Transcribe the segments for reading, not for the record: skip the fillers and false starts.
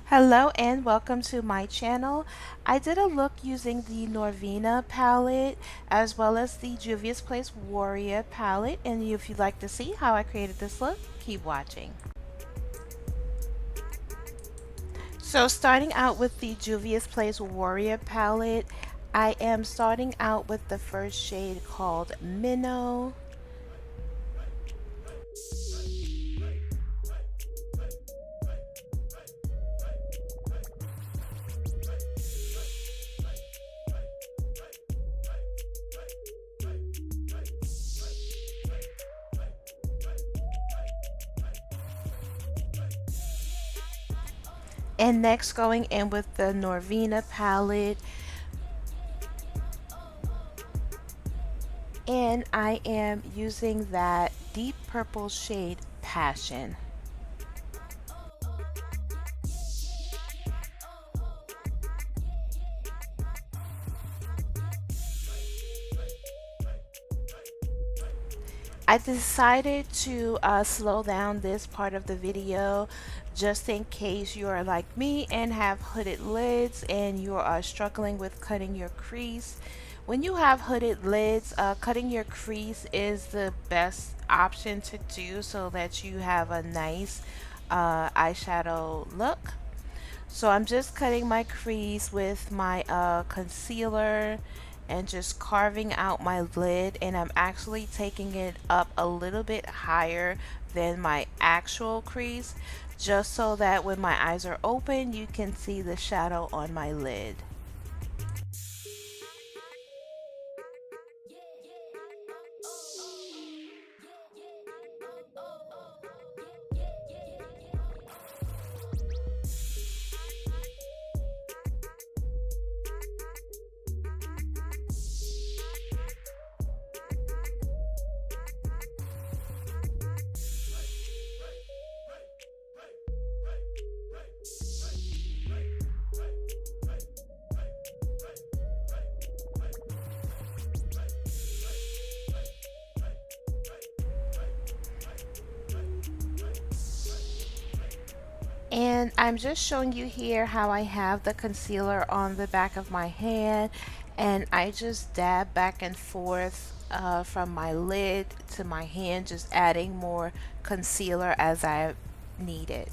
Hello and welcome to my channel. I did a look using the Norvina palette as well as the Juvia's Place Warrior palette, and if you'd like to see how I created this look, keep watching. So starting out with the Juvia's Place Warrior palette, I am starting out with the first shade called Minnow. And next going in with the Norvina palette, and I am using that deep purple shade Passion. I decided to slow down this part of the video just in case you are like me and have hooded lids and you are struggling with cutting your crease. When you have hooded lids, cutting your crease is the best option to do so that you have a nice eyeshadow look. So I'm just cutting my crease with my concealer and just carving out my lid, and I'm actually taking it up a little bit higher than my actual crease just so that when my eyes are open you can see the shadow on my lid. And I'm just showing you here how I have the concealer on the back of my hand, and I just dab back and forth from my lid to my hand, just adding more concealer as I need it.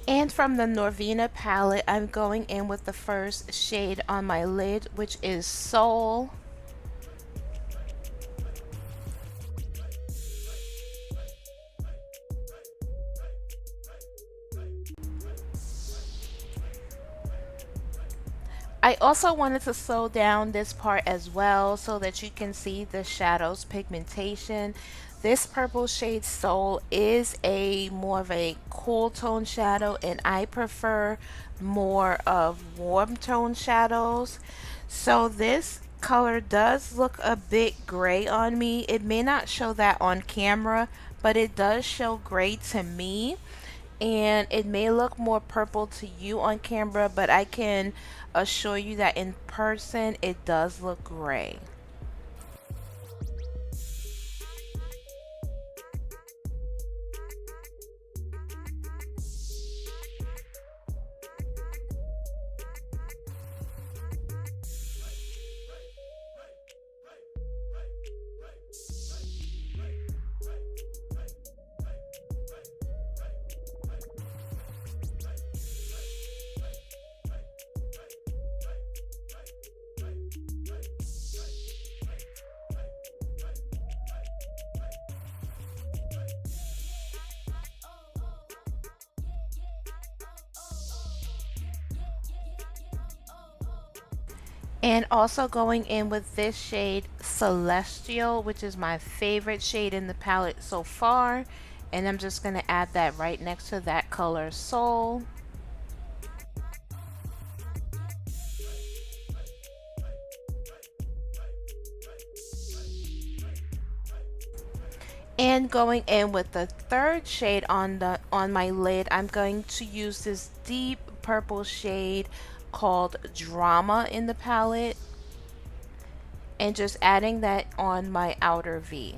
And from the Norvina palette, I'm going in with the first shade on my lid, which is Soul. I also wanted to slow down this part as well so that you can see the shadows pigmentation. This purple shade Soul is a more of a cool tone shadow, and I prefer more of warm tone shadows. So this color does look a bit gray on me. It may not show that on camera, but it does show gray to me, and it may look more purple to you on camera, but I can assure you that in person it does look gray. And also going in with this shade Celestial, which is my favorite shade in the palette so far, and I'm just going to add that right next to that color Soul. And going in with the third shade on my lid, I'm going to use this deep purple shade called Drama in the palette, and just adding that on my outer V.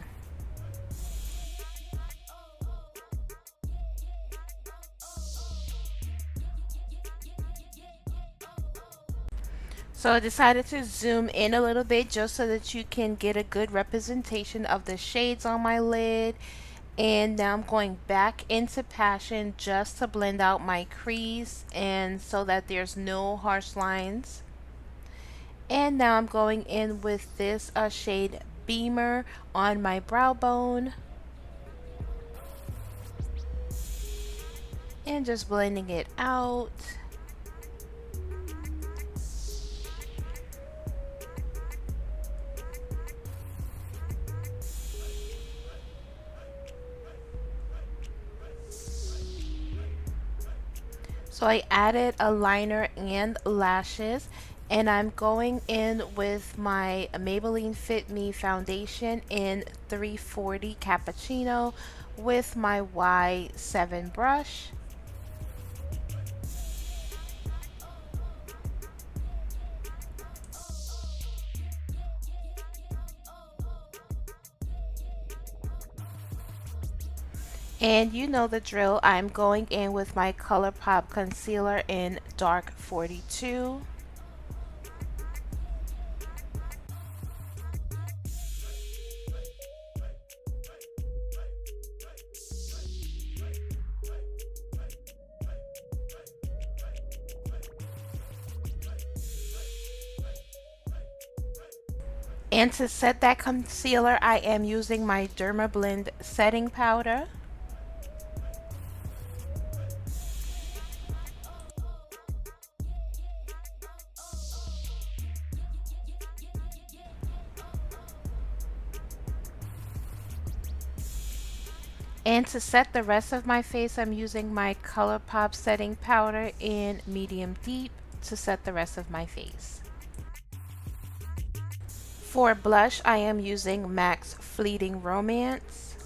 So I decided to zoom in a little bit just so that you can get a good representation of the shades on my lid. And now I'm going back into Passion just to blend out my crease and so that there's no harsh lines. And now I'm going in with this shade Beamer on my brow bone. And just blending it out. So I added a liner and lashes, and I'm going in with my Maybelline Fit Me foundation in 340 Cappuccino with my Y7 brush. And you know the drill, I'm going in with my ColourPop concealer in dark 42. And to set that concealer, I am using my Dermablend setting powder. And to set the rest of my face, I'm using my ColourPop setting powder in medium deep to set the rest of my face. For blush, I am using MAC's Fleeting Romance.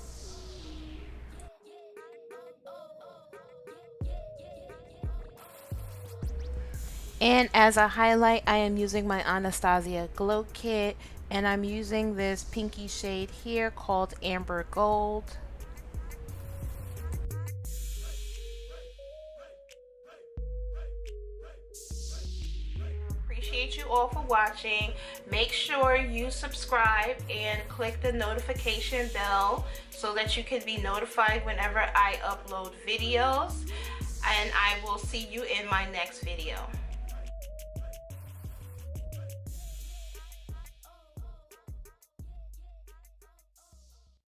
And as a highlight, I am using my Anastasia Glow Kit, and I'm using this pinky shade here called Amber Gold. Appreciate you all for watching. Make sure you subscribe and click the notification bell so that you can be notified whenever I upload videos. And I will see you in my next video.